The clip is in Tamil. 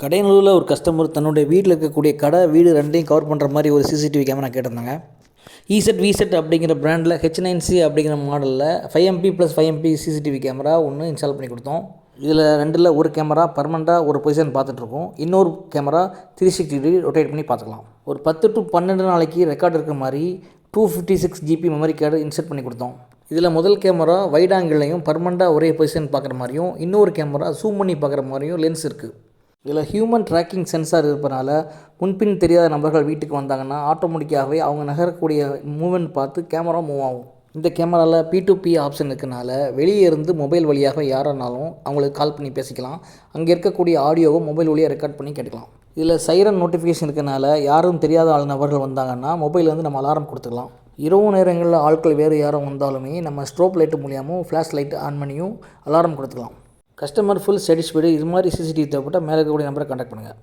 கடையனூரில் ஒரு கஸ்டமர் தன்னுடைய வீட்டில் இருக்கக்கூடிய கடை வீடு ரெண்டையும் கவர் பண்ணுற மாதிரி ஒரு சிசிடிவி கேமரா கேட்டிருந்தாங்க. இசெட் விசெட் அப்படிங்கிற பிராண்டில் H9C அப்படிங்கிற மாடலில் 5MP + 5MP சிசிடிவி கேமரா ஒன்று இன்ஸ்டால் பண்ணி கொடுத்தோம். இதில் ரெண்டில் ஒரு கேமரா பர்மனெண்ட்டாக ஒரு பொசிஷன் பார்த்துட்ருக்கோம். இன்னொரு கேமரா 360 டிகிரி ரொட்டேட் பண்ணி பார்த்துக்கலாம். ஒரு 10 to 12 நாளைக்கு ரெக்கார்டு இருக்கிற மாதிரி 256 GB மெமரி கார்டு இன்செர்ட் பண்ணி கொடுத்தோம். இதில் முதல் கேமரா வைட் ஆங்கிள்லையும் பர்மனெண்ட்டாக ஒரே பொசிஷன் பார்க்குற மாதிரியும், இன்னொரு கேமரா ஜூம் பண்ணி பார்க்குற மாதிரியும் லென்ஸ் இருக்குது. இதில் ஹியூமன் ட்ராக்கிங் சென்சார் இருப்பதனால முன்பின் தெரியாத நபர்கள் வீட்டுக்கு வந்தாங்கன்னா ஆட்டோமேட்டிக்காகவே அவங்க நகரக்கூடிய மூவ்மெண்ட் பார்த்து கேமரா மூவ் ஆகும். இந்த கேமராவில் P2P ஆப்ஷன் இருக்கனால வெளியே இருந்து மொபைல் வழியாக யாரானாலும் அவங்களுக்கு கால் பண்ணி பேசிக்கலாம். அங்கே இருக்கக்கூடிய ஆடியோவை மொபைல் வழியாக ரெக்கார்ட் பண்ணி கேட்டுக்கலாம். இதில் சைரன் நோட்டிஃபிகேஷன் இருக்கனால யாரும் தெரியாத நபர்கள் வந்தாங்கன்னா மொபைல்லேருந்து நம்ம அலாரம் கொடுத்துக்கலாம். இரவு நேரங்களில் ஆட்கள் வேறு யாரும் வந்தாலுமே நம்ம ஸ்ட்ரோப் லைட்டு மூலியமும் ஃப்ளாஷ் லைட்டு ஆன் பண்ணியும் அலாரம் கொடுத்துக்கலாம். Customer full satisfied. இது மாதிரி சிசிடிவி தேவைப்பட்டால் மேலே இருக்கக்கூடிய நம்பரை கான்டாக்ட் பண்ணுங்கள்.